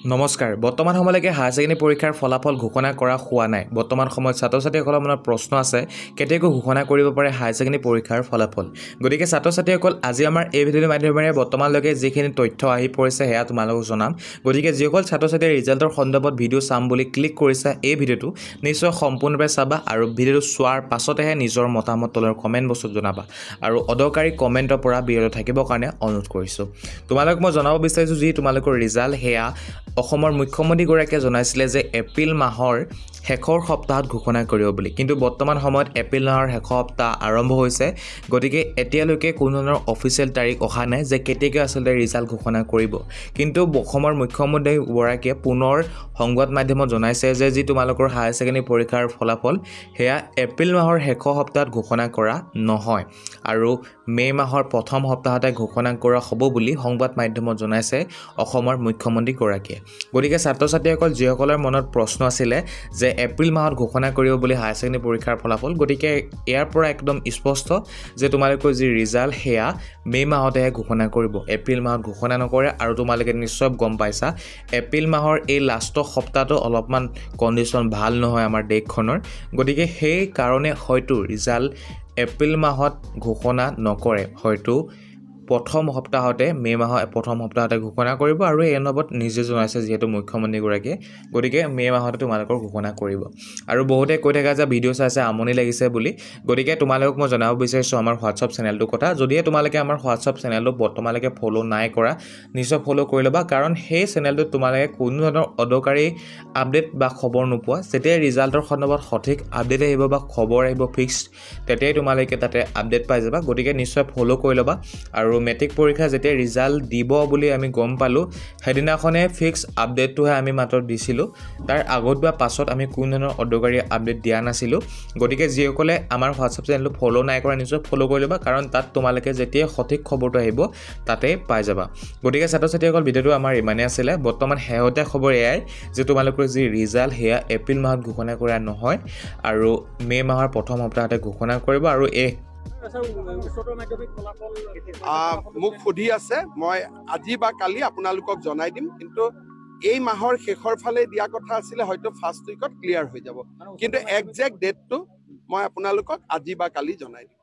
নমস্কাৰ বৰ্তমান সময়লৈকে হায়াৰ ছেকেণ্ডেৰী পৰীক্ষাৰ ফলাফল ঘোষণা কৰা হোৱা নাই বৰ্তমান সময়ত ছাত্ৰ ছাত্ৰীসকলৰ মনত প্ৰশ্ন আছে কেতিয়াকৈ ঘোষণা কৰিব পাৰে হায়াৰ ছেকেণ্ডেৰী পৰীক্ষাৰ ফলাফল গতিকে ছাত্ৰ ছাত্ৰীসকল আজি আমাৰ এই ভিডিঅ'ৰ মাধ্যমেৰে বৰ্তমানলৈকে যিখিনি তথ্য আহি পৰিছে সেয়া তোমালোকক জনাম গতিকে যিসকল ছাত্ৰ ছাত্ৰীৰ ৰিজাল্টৰ সন্দৰ্ভত ভিডিঅ' চাম বুলি ক্লিক কৰিছা এই ভিডিঅ'টো নিশ্চয় সম্পূৰ্ণভাৱে চাবা আৰু ভিডিঅ'টো চোৱাৰ পাছতহে নিজৰ মতামত তলৰ কমেণ্ট বক্সত জনাবা আৰু অদৰকাৰী কমেণ্টৰ পৰা বিৰত থাকিবৰ কাৰণে অনুৰোধ কৰিছোঁ তোমালোকক মই জনাব বিচাৰিছোঁ যি তোমালোকৰ ৰিজাল্ট সেয়া অসমৰ মুখ্যমন্ত্ৰীগৰাকীয়ে জনাইছিলে যে এপ্ৰিল মাহৰ শেষৰ সপ্তাহত ঘোষণা কৰিব বুলি কিন্তু বৰ্তমান সময়ত এপ্ৰিল মাহৰ শেষ সপ্তাহ আৰম্ভ হৈছে গতিকে এতিয়ালৈকে কোনো ধৰণৰ অফিচিয়েল তাৰিখ অহা নাই যে কেতিয়াকৈ আচলতে ৰিজাল্ট ঘোষণা কৰিব কিন্তু অসমৰ মুখ্যমন্ত্ৰীগৰাকীয়ে পুনৰ সংবাদ মাধ্যমত জনাইছে যে যি তোমালোকৰ হায়াৰ ছেকেণ্ডেৰী পৰীক্ষাৰ ফলাফল সেয়া এপ্ৰিল মাহৰ শেষৰ সপ্তাহত ঘোষণা কৰা নহয় আৰু মে মাহৰ প্ৰথম সপ্তাহতে ঘোষণা কৰা হ'ব বুলি সংবাদ মাধ্যমত জনাইছে অসমৰ মুখ্যমন্ত্ৰীগৰাকীয়ে গতিকে ছাত্ৰ ছাত্ৰীসকল যিসকলৰ মনত প্ৰশ্ন আছিলে যে এপ্ৰিল মাহত ঘোষণা কৰিব বুলি হায়াৰ ছেকেণ্ডেৰী পৰীক্ষাৰ ফলাফল গতিকে ইয়াৰ পৰা একদম স্পষ্ট যে তোমালোকৰ যি ৰিজাল্ট সেয়া মে মাহতেহে ঘোষণা কৰিব এপ্ৰিল মাহত ঘোষণা নকৰে আৰু তোমালোকে নিশ্চয় গম পাইছা এপ্ৰিল মাহৰ এই লাষ্টৰ সপ্তাহটো অলপমান কণ্ডিশ্যন ভাল নহয় আমাৰ দেশখনৰ গতিকে সেই কাৰণে হয়তো ৰিজাল্ট এপ্ৰিল মাহত ঘোষণা নকৰে হয়তো প্ৰথম সপ্তাহতে মে মাহৰ প্ৰথম সপ্তাহতে ঘোষণা কৰিব আৰু এই অনুভৱত নিজে জনাইছে যিহেতু মুখ্যমন্ত্ৰীগৰাকীয়ে গতিকে মে মাহতে তোমালোকৰ ঘোষণা কৰিব আৰু বহুতে কৈ থকা যে ভিডিঅ' চাইছে আমনি লাগিছে বুলি গতিকে তোমালোকক মই জনাব বিচাৰিছোঁ আমাৰ হোৱাটছআপ চেনেলটোৰ কথা যদিহে তোমালোকে আমাৰ হোৱাটছআপ চেনেলটো বৰ্তমানলৈকে ফ'ল' নাই কৰা নিশ্চয় ফ'ল' কৰি ল'বা কাৰণ সেই চেনেলটোত তোমালোকে কোনো ধৰণৰ অদৰকাৰী আপডেট বা খবৰ নোপোৱা যেতিয়াই ৰিজাল্টৰ সন্দৰ্ভত সঠিক আপডেট আহিব বা খবৰ আহিব ফিক্সড তেতিয়াই তোমালোকে তাতে আপডেট পাই যাবা গতিকে নিশ্চয় ফ'ল' কৰি ল'বা আৰু মেট্ৰিক পৰীক্ষা যেতিয়া ৰিজাল্ট দিব বুলি আমি গম পালোঁ সেইদিনাখনে ফিক্স আপডেটটোহে আমি মাত্ৰ দিছিলোঁ তাৰ আগত বা পাছত আমি কোনো ধৰণৰ অদৰকাৰী আপডেট দিয়া নাছিলোঁ গতিকে যিসকলে আমাৰ হোৱাটছআপ চেনেলটো ফ'ল' নাই কৰা নিশ্চয় ফ'ল' কৰি ল'বা কাৰণ তাত তোমালোকে যেতিয়াই সঠিক খবৰটো আহিব তাতেই পাই যাবা গতিকে ছাত্ৰ ছাত্ৰীসকল ভিডিঅ'টো আমাৰ ইমানেই আছিলে বৰ্তমান শেহতীয়া খবৰ এয়াই যে তোমালোকৰ যি ৰিজাল্ট সেয়া এপ্ৰিল মাহত ঘোষণা কৰা নহয় আৰু মে মাহৰ প্ৰথম সপ্তাহতে ঘোষণা কৰিব আৰু মোক সুধি আছে মই আজি বা কালি আপোনালোকক জনাই দিম কিন্তু এই মাহৰ শেষৰ ফালে দিয়া কথা আছিলে হয়তো ফাৰ্ষ্ট উইকত ক্লিয়াৰ হৈ যাব কিন্তু একজেক্ট ডেটটো মই আপোনালোকক আজি বা কালি জনাই দিম